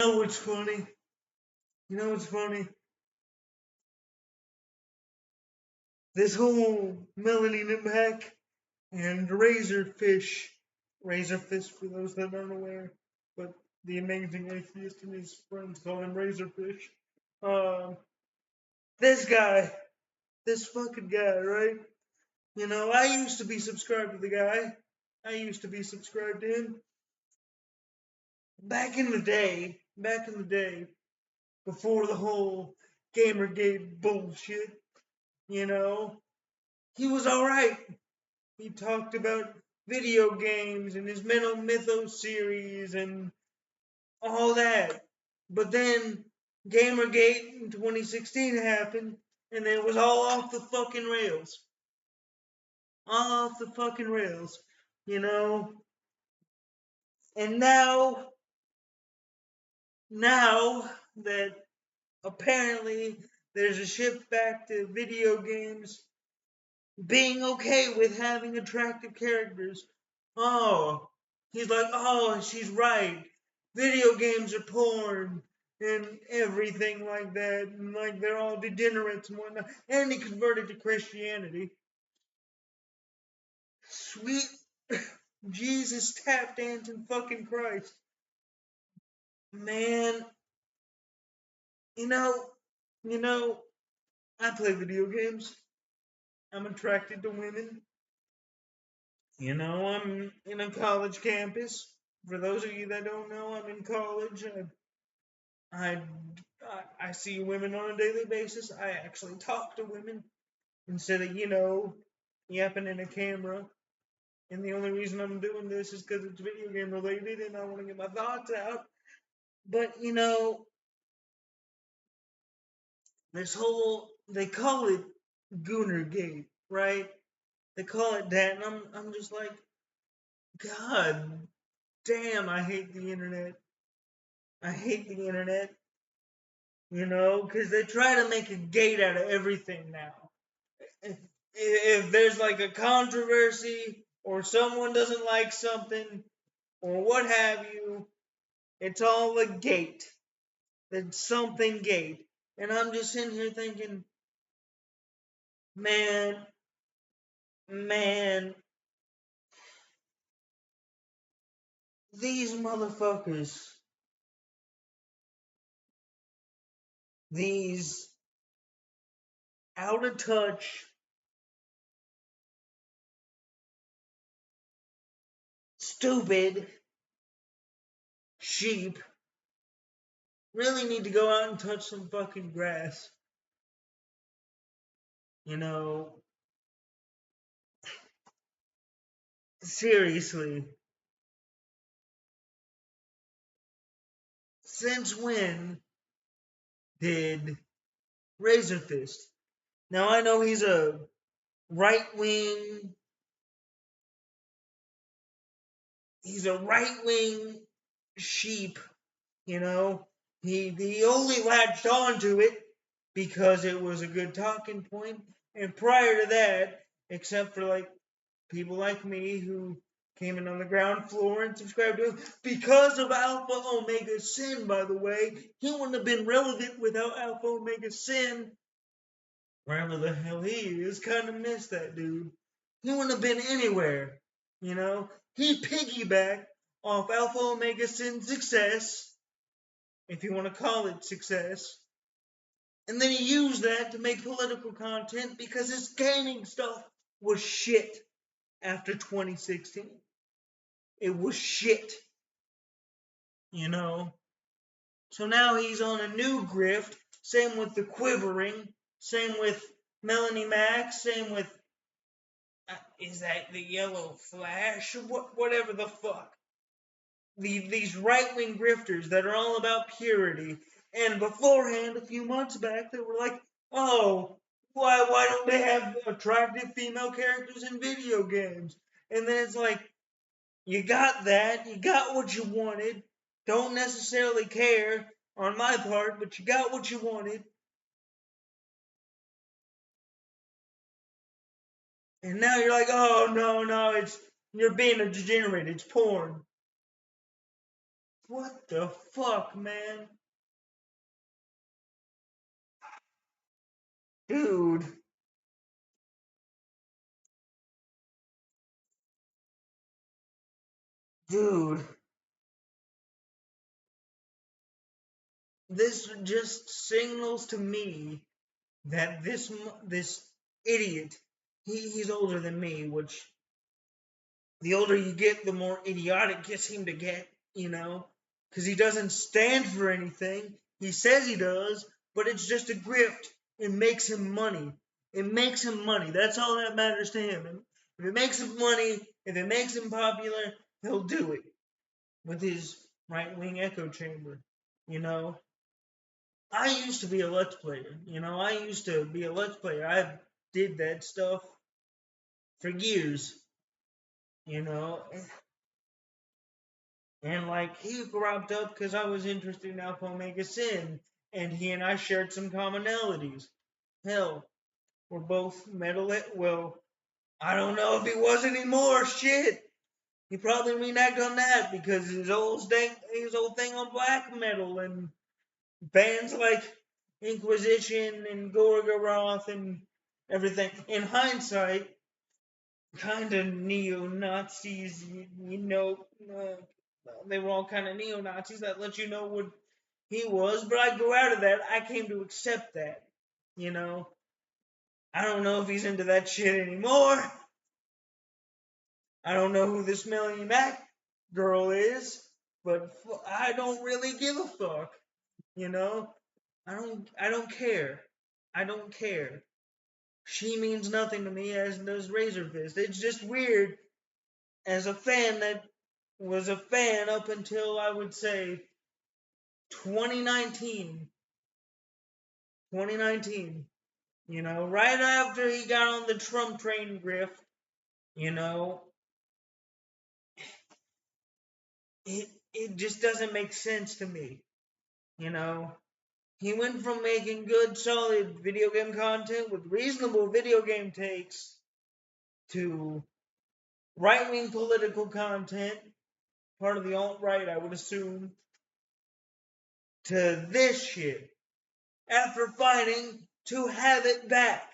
You know what's funny? You know what's funny? This whole Melanie Mac and Razorfish for those that aren't aware, but the amazing atheist and his friends call him Razorfish. Um, this guy, this fucking guy, right? I used to be subscribed to the guy. I used to be subscribed to him back in the day, before the whole Gamergate bullshit. You know, he was all right. He talked about video games and his Mental Mythos series and all that. But then Gamergate in 2016 happened, and it was all off the fucking rails. All off the fucking rails, you know? And now that apparently there's a shift back to video games being okay with having attractive characters. Oh, he's like, oh, she's right. Video games are porn and everything like that, and like they're all degenerates and whatnot. And he converted to Christianity. Sweet Jesus tap dancing fucking Christ. Man, you know, you know, I play video games. I'm attracted to women. I'm in a college campus. For those of you that don't know, I'm in college. I, I see women on a daily basis. I actually talk to women instead of, yapping in a camera. And the only reason I'm doing this is because it's video game related and I want to get my thoughts out. But, they call it Goonergate, right? They call it that. And I'm just like, God damn, I hate the internet. I hate the internet, because they try to make a gate out of everything now. If there's like a controversy or someone doesn't like something or what have you, it's all a gate. It's something gate. And I'm just sitting here thinking, man, man, these motherfuckers, these out of touch, stupid sheep really need to go out and touch some fucking grass. You know, seriously. Since when did Razor Fist? Now I know he's a right wing. He's a right wing sheep. You know, he only latched onto it because it was a good talking point. And prior to that, except for like people like me who came in on the ground floor and subscribed to him because of Alpha Omega Sin, by the way. He wouldn't have been relevant without Alpha Omega Sin. Wherever the hell he is, kind of miss that dude. He wouldn't have been anywhere, you know? He piggybacked off Alpha Omega Sin's success, if you want to call it success, and then he used that to make political content because his gaming stuff was shit after 2016. It was shit, you know? So now he's on a new grift. Same with the quivering. Same with Melanie Max. Same with is that the Yellow Flash? Whatever the fuck. These right wing grifters that are all about purity. And beforehand, a few months back, they were like, oh, why don't they have attractive female characters in video games? And then it's like, you got that, you got what you wanted. Don't necessarily care on my part, but you got what you wanted. And now you're like, oh no, you're being a degenerate, it's porn. What the fuck, man? Dude, dude, this just signals to me that this idiot, he's older than me, which the older you get, the more idiotic gets him to get, you know, because he doesn't stand for anything. He says he does, but it's just a grift. It makes him money. It makes him money. That's all that matters to him. And if it makes him money, if it makes him popular, he'll do it with his right wing echo chamber. You know, I used to be a Let's Player. You know, I used to be a Let's Player. I did that stuff for years. You know, and like he cropped up because I was interested in Alpha Omega Sin, and he and I shared some commonalities. Hell, we're both metal. Well, I don't know if he was anymore. Shit, he probably reneged on that because his old thing on black metal and bands like Inquisition and Gorgoroth and everything. In hindsight, kind of neo Nazis, you know. They were all kind of neo Nazis. That lets you know what he was. But I grew out of that. I came to accept that. You know, I don't know if he's into that shit anymore. I don't know who this Melanie Mac girl is, but I don't really give a fuck. You know, I don't care. I don't care. She means nothing to me, as does Razor Fist. It's just weird as a fan that was a fan up until I would say 2019. 2019. You know, right after he got on the Trump train grift, you know, it just doesn't make sense to me. You know, he went from making good, solid video game content with reasonable video game takes to right wing political content, part of the alt right, I would assume, to this shit after fighting to have it back.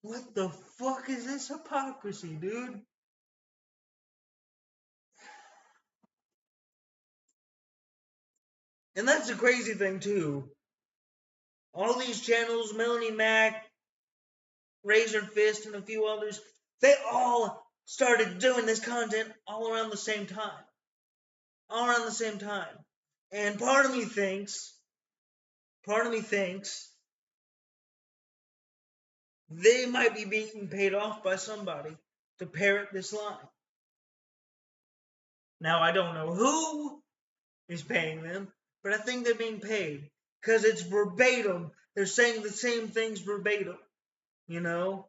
What the fuck is this hypocrisy, dude? And that's the crazy thing, too. All these channels, Melanie Mac, Razor Fist, and a few others, they all started doing this content all around the same time. All around the same time. And part of me thinks they might be being paid off by somebody to parrot this line. Now, I don't know who is paying them, but I think they're being paid because it's verbatim. They're saying the same things verbatim, you know?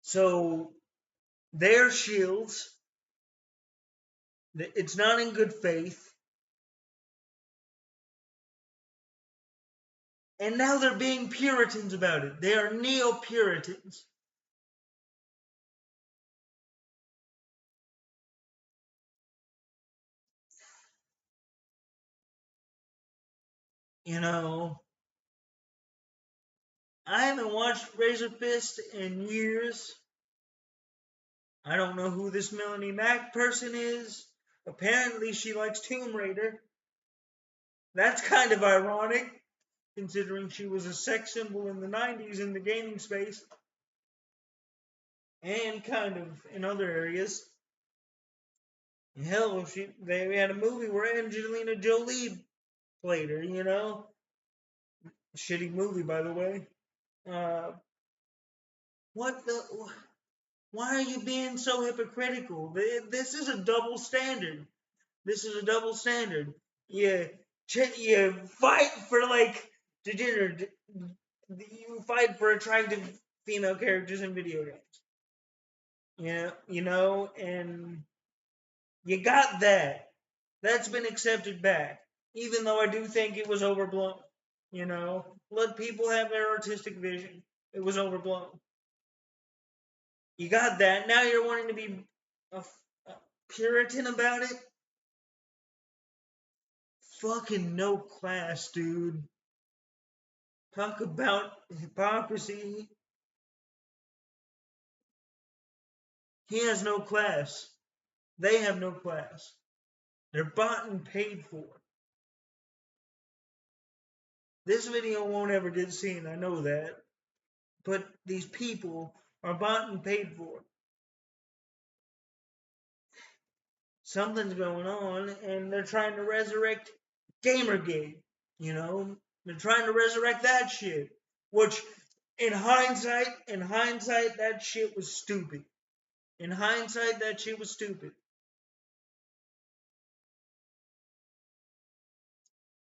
So, their shields, it's not in good faith. And now they're being Puritans about it. They are neo Puritans. You know, I haven't watched Razor Fist in years. I don't know who this Melanie Mac person is. Apparently, she likes Tomb Raider. That's kind of ironic, considering she was a sex symbol in the 90s in the gaming space and kind of in other areas. Hell, they had a movie where Angelina Jolie played her, you know? Shitty movie, by the way. Uh, what the? Why are you being so hypocritical? This is a double standard. This is a double standard. You, you fight for like degenerate. You fight for attractive female characters in video games. You know, and you got that. That's been accepted back, even though I do think it was overblown. You know, let people have their artistic vision. It was overblown. You got that. Now you're wanting to be a Puritan about it? Fucking no class, dude. Talk about hypocrisy. He has no class. They have no class. They're bought and paid for. This video won't ever get seen, I know that. But these people are bought and paid for. Something's going on, and they're trying to resurrect Gamergate. You know, they're trying to resurrect that shit. Which, in hindsight, that shit was stupid. In hindsight, that shit was stupid.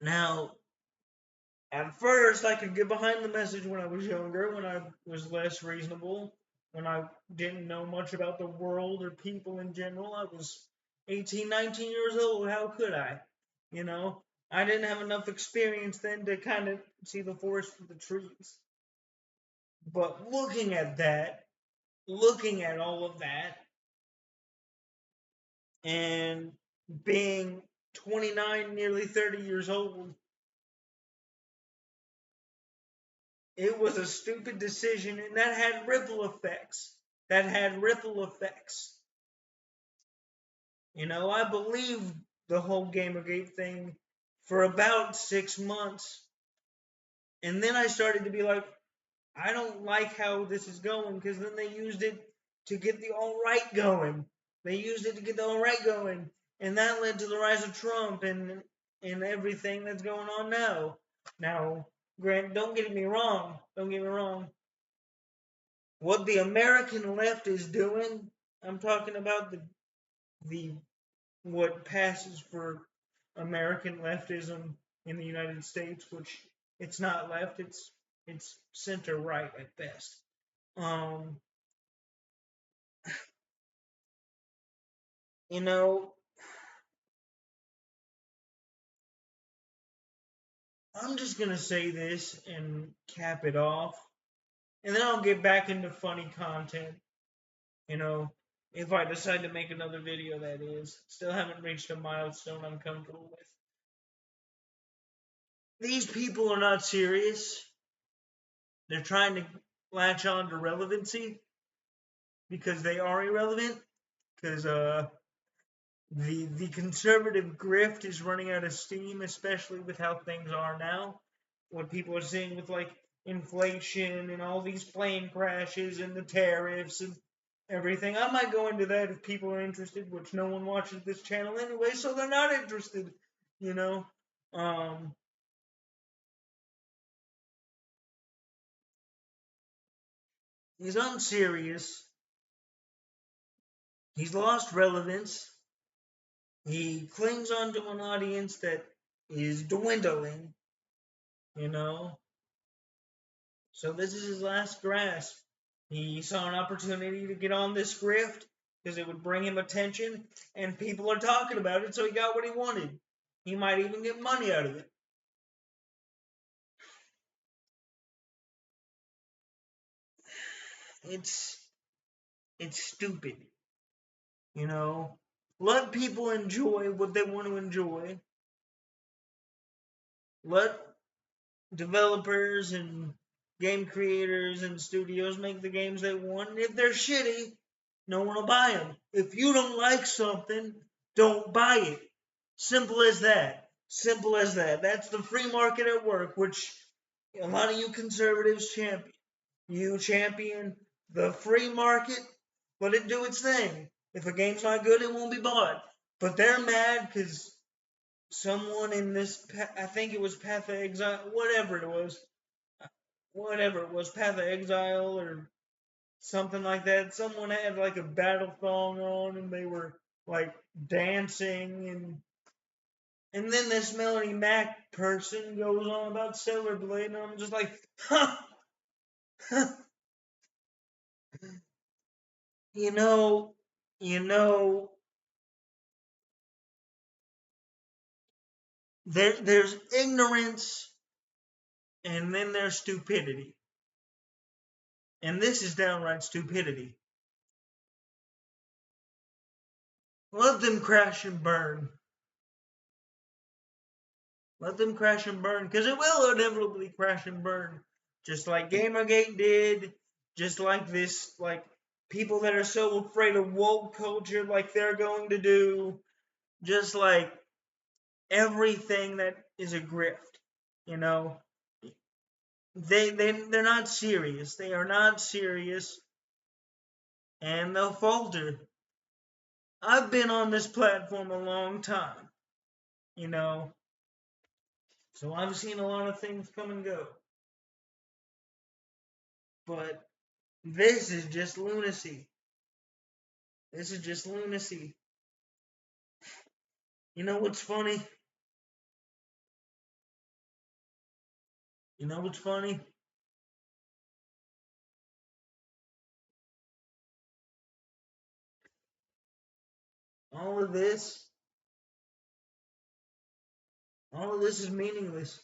Now, at first, I could get behind the message when I was younger, when I was less reasonable, when I didn't know much about the world or people in general. I was 18, 19 years old. How could I? You know, I didn't have enough experience then to kind of see the forest for the trees. But looking at all of that, and being 29, nearly 30 years old, it was a stupid decision, and that had ripple effects. That had ripple effects. You know, I believed the whole Gamergate thing for about 6 months. And then I started to be like, I don't like how this is going, because then they used it to get the alt-right going. They used it to get the alt-right going. And that led to the rise of Trump and everything that's going on now. Now, Grant, don't get me wrong. Don't get me wrong. What the American left is doing, I'm talking about the what passes for American leftism in the United States, which it's not left, it's center right at best. Um, you know, I'm just gonna say this and cap it off, and then I'll get back into funny content. You know, if I decide to make another video, that is. Still haven't reached a milestone I'm comfortable with. These people are not serious. They're trying to latch on to relevancy because they are irrelevant. Because the conservative grift is running out of steam, especially with how things are now. What people are seeing with like inflation and all these plane crashes and the tariffs and everything. I might go into that if people are interested, which no one watches this channel anyway, so they're not interested. You know, um, he's unserious. He's lost relevance. He clings onto an audience that is dwindling. You know, so this is his last grasp. He saw an opportunity to get on this grift because it would bring him attention, and people are talking about it, so he got what he wanted. He might even get money out of it. It's it's stupid, you know. Let people enjoy what they want to enjoy. Let developers and game creators and studios make the games they want. And if they're shitty, no one will buy them. If you don't like something, don't buy it. Simple as that. Simple as that. That's the free market at work, which a lot of you conservatives champion. You champion the free market, let it do its thing. If a game's not good, it won't be bought. But they're mad because someone in this, I think it was Path of Exile, whatever it was, Path of Exile or something like that. Someone had like a battle thong on and they were like dancing and then this Melanie Mac person goes on about Stellar Blade and I'm just like, huh, you know, you know, there's ignorance and then there's stupidity. And this is downright stupidity. Let them crash and burn. Let them crash and burn, because it will inevitably crash and burn. Just like Gamergate did, just like this, like people that are so afraid of woke culture, like they're going to do, just like everything that is a grift, you know. They're not serious. They are not serious, and they'll falter. I've been on this platform a long time, you know, so I've seen a lot of things come and go. But this is just lunacy. This is just lunacy. You know what's funny? You know what's funny? All of this, all of this is meaningless.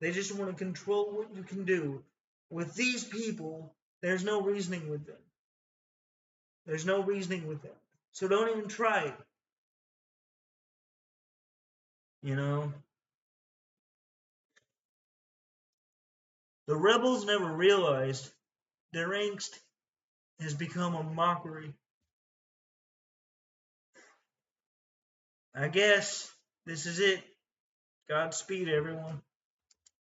They just want to control what you can do. With these people, there's no reasoning with them. There's no reasoning with them. So don't even try it. You know? The rebels never realized their angst has become a mockery. I guess this is it. Godspeed, everyone.